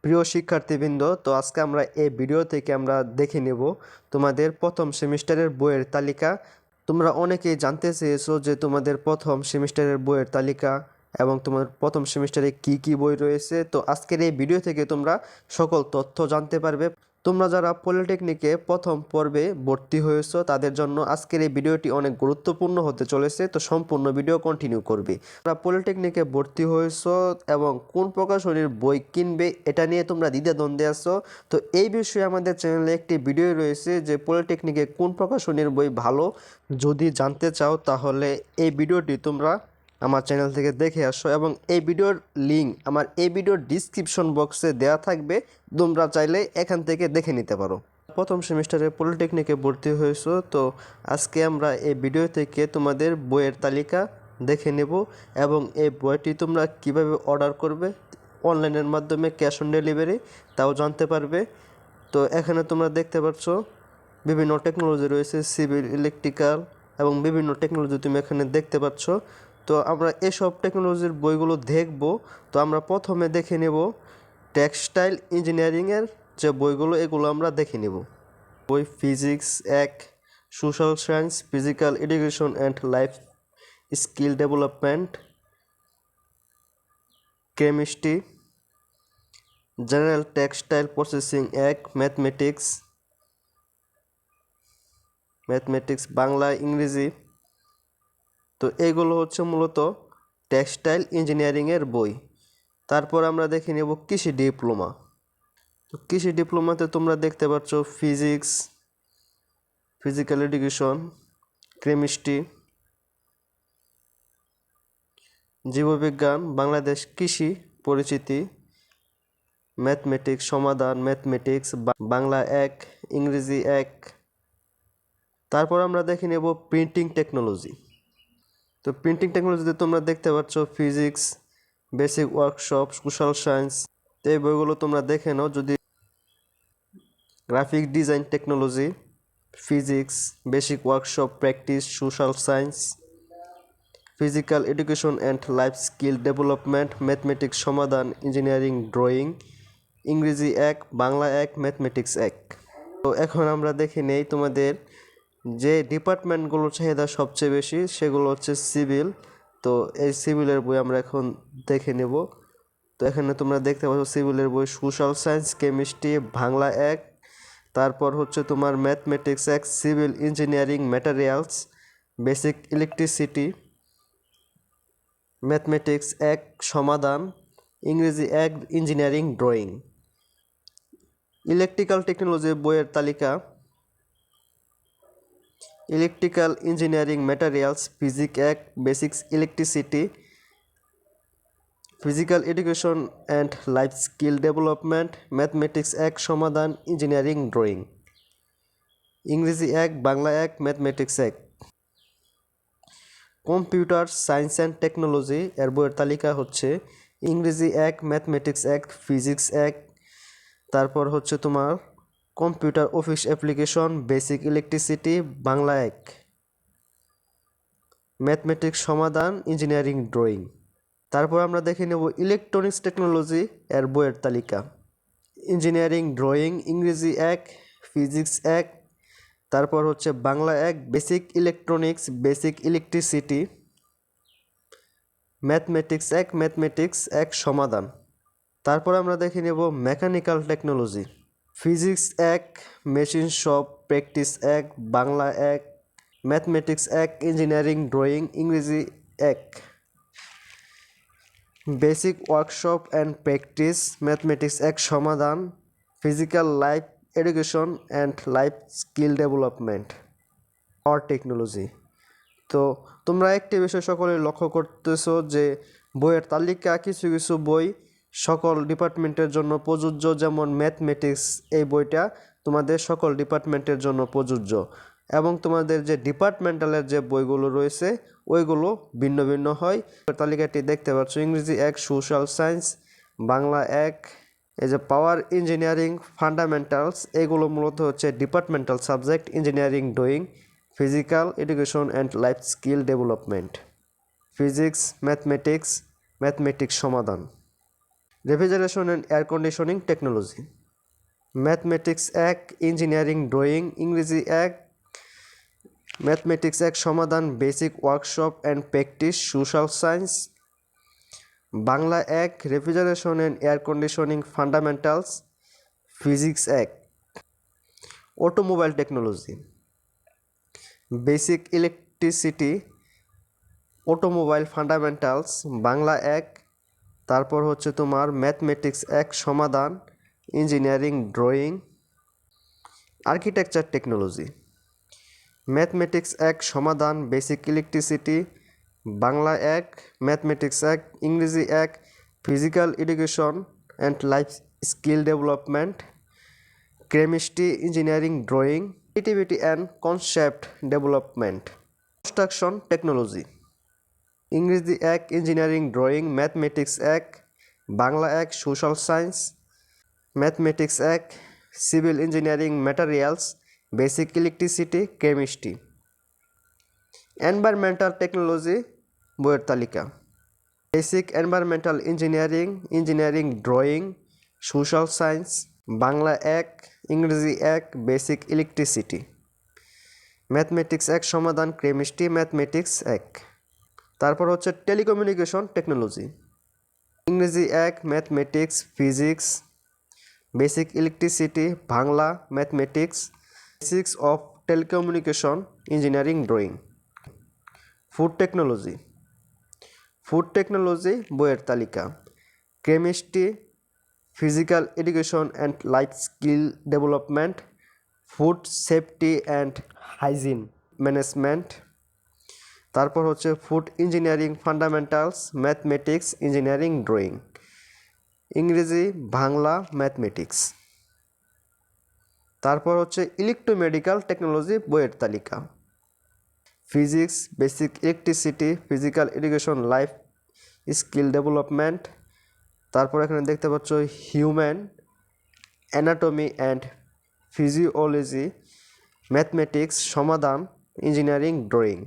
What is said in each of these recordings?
প্রিয় শিক্ষার্থীবৃন্দ, তো আজকে আমরা এই ভিডিও থেকে আমরা দেখে নেব তোমাদের প্রথম সেমিস্টারের বইয়ের তালিকা। তোমরা অনেকেই জানতে চেয়েছো যে তোমাদের প্রথম সেমিস্টারের বইয়ের তালিকা এবং তোমার প্রথম সেমিস্টারে কি কি বই রয়েছে। তো আজকের এই ভিডিও থেকে তোমরা সকল তথ্য জানতে পারবে। তোমরা যারা পলিটেকনিকে প্রথম পর্বে ভর্তি হয়েছো তাদের জন্য আজকের এই ভিডিওটি অনেক গুরুত্বপূর্ণ হতে চলেছে, তো সম্পূর্ণ ভিডিও কন্টিনিউ করবে। তোমরা পলিটেকনিকে ভর্তি হয়েছো এবং কোন প্রকাশনীর বই কিনবে এটা নিয়ে তোমরা দ্বিধাদ্বন্দ্বে আছো। তো এই বিষয়ে আমাদের চ্যানেলে একটি ভিডিও রয়েছে যে পলিটেকনিকে কোন প্রকাশনীর বই ভালো। যদি জানতে চাও তাহলে এই ভিডিওটি তোমরা আমার চ্যানেল থেকে দেখে আসো এবং এই ভিডিওর লিঙ্ক আমার এই ভিডিওর ডিসক্রিপশন বক্সে দেওয়া থাকবে, তোমরা চাইলে এখান থেকে দেখে নিতে পারো। প্রথম সেমিস্টারে পলিটেকনিকে ভর্তি হয়েছো, তো আজকে আমরা এই ভিডিও থেকে তোমাদের বইয়ের তালিকা দেখে নেব এবং এই বইটি তোমরা কিভাবে অর্ডার করবে, অনলাইনের মাধ্যমে ক্যাশ অন ডেলিভারি তাও জানতে পারবে। তো এখানে তোমরা দেখতে পাচ্ছ বিভিন্ন টেকনোলজি রয়েছে, সিভিল, ইলেকট্রিক্যাল এবং বিভিন্ন টেকনোলজি তুমি এখানে দেখতে পাচ্ছ। তো আমরা এসব টেকনোলজির বইগুলো দেখব। তো আমরা প্রথমে দেখে নেব টেক্সটাইল ইঞ্জিনিয়ারিংয়ের যে বইগুলো, এগুলো আমরা দেখে নেব। বই physics 1, social science, physical education and life skill development, chemistry, general textile processing 1, mathematics Bangla ইংরেজি। তো এইগুলো হচ্ছে মূলত টেক্সটাইল ইঞ্জিনিয়ারিংয়ের বই। তারপর আমরা দেখে নেব কৃষি ডিপ্লোমা। তো কৃষি ডিপ্লোমাতে তোমরা দেখতে পাচ্ছ ফিজিক্স, ফিজিক্যাল এডুকেশন, কেমিস্ট্রি, জীববিজ্ঞান, বাংলাদেশ কৃষি পরিচিতি, ম্যাথমেটিক্স সমাধান, ম্যাথমেটিক্স বাংলা 1, ইংরেজি 1। তারপর আমরা দেখে নেব প্রিন্টিং টেকনোলজি। তো প্রিন্টিং টেকনোলজিতে তোমরা দেখতে পাচ্ছ physics, basic workshop, social science. তো এই বইগুলো তোমরা দেখে নাও। যদি graphic design technology, physics, basic workshop practice, social science, physical education and life skill development, mathematics সমাধান, ইঞ্জিনিয়ারিং ড্রয়িং, ইংরেজি 1, বাংলা 1, ম্যাথমেটিক্স 1। তো এখন আমরা দেখে নেই তোমাদের যে ডিপার্টমেন্টগুলোর চাহিদা সবচেয়ে বেশি সেগুলো হচ্ছে সিভিল। তো এই সিভিলের বই আমরা এখন দেখে নেব। তো এখানে তোমরা দেখতে পাচ্ছ সিভিলের বই সোশ্যাল সায়েন্স, কেমিস্ট্রি বাংলা 1, তারপর হচ্ছে তোমার mathematics 1, civil engineering materials, basic electricity, mathematics 1 সমাধান, ইংরেজি 1, ইঞ্জিনিয়ারিং ড্রয়িং। ইলেকট্রিক্যাল টেকনোলজির বইয়ের তালিকা: electrical engineering materials, physics 1, basics electricity, physical education and life skill development, mathematics 1 সমাধান, ইঞ্জিনিয়ারিং ড্রয়িং, ইংরেজি 1, Bangla 1, mathematics 1। Computer science and technology এর বইয়ের তালিকা হচ্ছে ইংরেজি 1, ম্যাথমেটিক্স 1, ফিজিক্স 1। তারপর হচ্ছে তোমার computer office application, basic electricity Bangla 1, mathematics সমাধান, ইঞ্জিনিয়ারিং ড্রয়িং। তারপর আমরা দেখে নেব ইলেকট্রনিক্স টেকনোলজি এর বইয়ের তালিকা: ইঞ্জিনিয়ারিং ড্রয়িং, ইংরেজি 1, ফিজিক্স 1। তারপর হচ্ছে Bangla 1, basic electronics, basic electricity, mathematics 1, mathematics 1 সমাধান। তারপর আমরা দেখে নেব mechanical technology: physics 1, machine shop practice 1 Bangla 1, mathematics 1, engineering drawing, ইংরেজি 1, basic workshop and practice, mathematics 1 সমাধান, physical life education and life skill development or technology. তো তোমরা একটি বিষয় সকলে লক্ষ্য করতেছো যে বইয়ের তালিকা কিছু কিছু বই সকল ডিপার্টমেন্টের জন্য প্রযোজ্য, যেমন ম্যাথমেটিক্স এই বইটা তোমাদের সকল ডিপার্টমেন্টের জন্য প্রযোজ্য এবং তোমাদের যে ডিপার্টমেন্টালের যে বইগুলো রয়েছে ওইগুলো ভিন্ন ভিন্ন হয়। তালিকাটি দেখতে পাচ্ছ ইংরেজি 1, সোশ্যাল সায়েন্স বাংলা 1, এই যে পাওয়ার ইঞ্জিনিয়ারিং ফান্ডামেন্টালস, এগুলো মূলত হচ্ছে departmental subject, engineering drawing, physical education and life skill development, physics, mathematics সমাধান। Refrigeration and air conditioning technology. Mathematics 1 engineering drawing ইংরেজি 1 ম্যাথমেটিক্স 1 সমাধান basic workshop and practice social science. Bangla 1 refrigeration and air conditioning fundamentals physics 1। Automobile technology basic electricity automobile fundamentals Bangla 1। তারপর হচ্ছে তোমার mathematics 1 সমাধান engineering drawing. Architecture technology mathematics 1 সমাধান basic electricity Bangla 1 mathematics 1 ইংরেজি 1 physical education and life skill development. Chemistry engineering drawing creativity and concept development. Construction technology ইংরেজি 1 engineering drawing mathematics 1 Bangla 1 social science. Mathematics 1 civil engineering materials basic electricity chemistry. Environmental technology বইয়ের তালিকা basic environmental engineering engineering drawing social science Bangla 1 ইংরেজি 1 basic electricity. Mathematics 1 সমাধান chemistry mathematics 1। তারপর হচ্ছে telecommunication technology ইংরেজি 1 mathematics physics basic electricity Bangla mathematics basics of telecommunication engineering drawing. Food technology বইয়ের তালিকা chemistry physical education and life skill development food safety and hygiene management. তারপর হচ্ছে food engineering fundamentals mathematics engineering drawing ইংরেজি Bangla mathematics. তারপর হচ্ছে electromedical technology বইয়ের তালিকা physics basic electricity physical education life skill development. তারপর এখানে দেখতে পাচ্ছ human anatomy and physiology mathematics সমাধান ইঞ্জিনিয়ারিং ড্রয়িং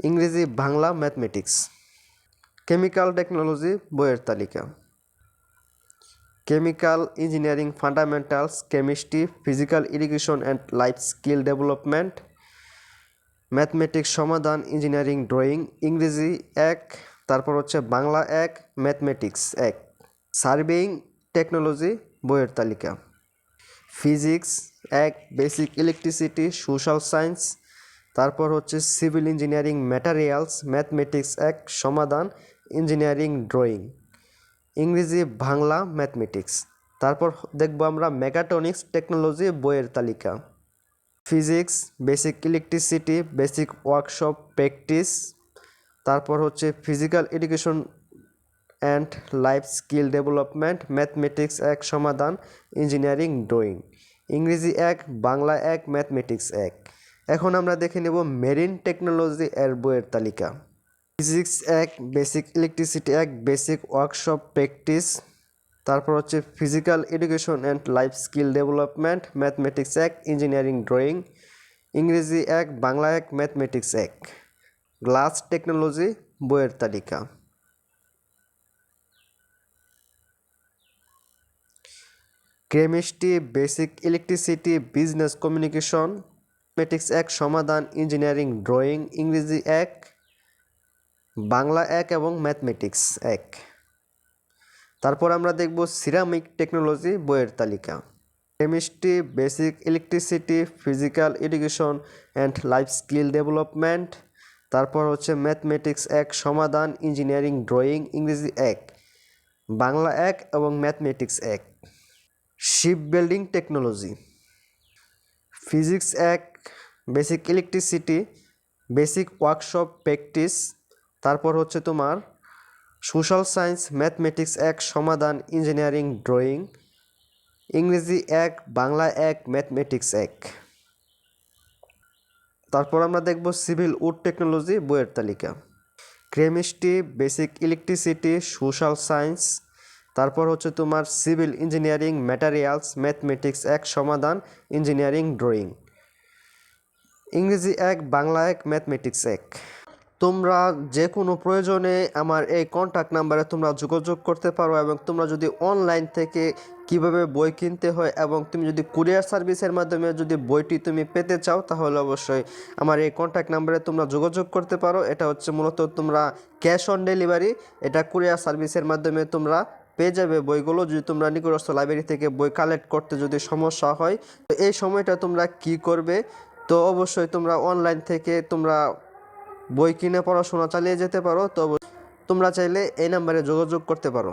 ইংরেজি বাংলা ম্যাথমেটিক্স। কেমিক্যাল টেকনোলজি বইয়ের তালিকা chemical engineering fundamentals chemistry physical education and life skill development mathematics সমাধান ইঞ্জিনিয়ারিং ড্রয়িং ইংরেজি 1 তারপর হচ্ছে বাংলা 1 ম্যাথমেটিক্স 1। সার্ভেইং টেকনোলজি বইয়ের তালিকা physics 1 basic electricity social science. তারপর হচ্ছে সিভিল ইঞ্জিনিয়ারিং ম্যাটেরিয়ালস ম্যাথমেটিক্স 1 সমাধান ইঞ্জিনিয়ারিং ড্রয়িং ইংরেজি বাংলা ম্যাথমেটিক্স। তারপর দেখব আমরা মেকাট্রনিক্স টেকনোলজি বইয়ের তালিকা physics basic electricity basic workshop practice. তারপর হচ্ছে physical education and life skill development mathematics 1 সমাধান ইঞ্জিনিয়ারিং ড্রয়িং ইংরেজি 1 বাংলা 1 ম্যাথমেটিক্স 1। এখন আমরা দেখে নেব মেরিন টেকনোলজি এর বইয়ের তালিকা physics 1 basic electricity 1 basic workshop practice. তারপর হচ্ছে physical education and life skill development mathematics 1 engineering drawing ইংরেজি 1 বাংলা 1 ম্যাথমেটিক্স 1। গ্লাস টেকনোলজি বইয়ের তালিকা chemistry basic electricity business communication mathematics 1 সমাধান ইঞ্জিনিয়ারিং ড্রয়িং ইংরেজি 1 বাংলা 1 এবং ম্যাথমেটিক্স 1। তারপর আমরা দেখব সিরামিক টেকনোলজি বইয়ের তালিকা chemistry basic electricity physical education and life skill development. তারপর হচ্ছে ম্যাথমেটিক্স 1 সমাধান ইঞ্জিনিয়ারিং ড্রয়িং ইংরেজি 1 বাংলা 1 এবং mathematics 1। Ship building technology physics 1 basic electricity basic workshop practice. তারপর হচ্ছে তোমার সোশ্যাল সায়েন্স ম্যাথমেটিক্স 1 সমাধান ইঞ্জিনিয়ারিং ড্রয়িং ইংরেজি 1 বাংলা 1 ম্যাথমেটিক্স 1। তারপর আমরা দেখব সিভিল উড টেকনোলজি বইয়ের তালিকা chemistry basic electricity social science. তারপর হচ্ছে তোমার সিভিল ইঞ্জিনিয়ারিং ম্যাটেরিয়ালস ম্যাথমেটিক্স 1 সমাধান ইঞ্জিনিয়ারিং ড্রয়িং ইংরেজি 1 বাংলা 1 ম্যাথমেটিক্স 1। তোমরা যে কোনো প্রয়োজনে আমার এই কন্ট্যাক্ট নাম্বারে তোমরা যোগাযোগ করতে পারো, এবং তোমরা যদি অনলাইন থেকে কিভাবে বই কিনতে হয় এবং তুমি যদি কুরিয়ার সার্ভিসের মাধ্যমে যদি বইটি তুমি পেতে চাও, তাহলে অবশ্যই আমার এই কন্ট্যাক্ট নাম্বারে তোমরা যোগাযোগ করতে পারো। এটা হচ্ছে মূলত তোমরা ক্যাশ অন ডেলিভারি, এটা কুরিয়ার সার্ভিসের মাধ্যমে তোমরা পেয়ে যাবে বইগুলো। যদি তোমরা নিকটস্থ লাইব্রেরি থেকে বই কালেক্ট করতে যদি সমস্যা হয়, তো এই সময়টা তোমরা কি করবে, তো অবশ্যই তোমরা অনলাইন থেকে তোমরা বই কিনে পড়াশোনা চালিয়ে যেতে পারো। তো তোমরা চাইলে এই নাম্বারে যোগাযোগ করতে পারো।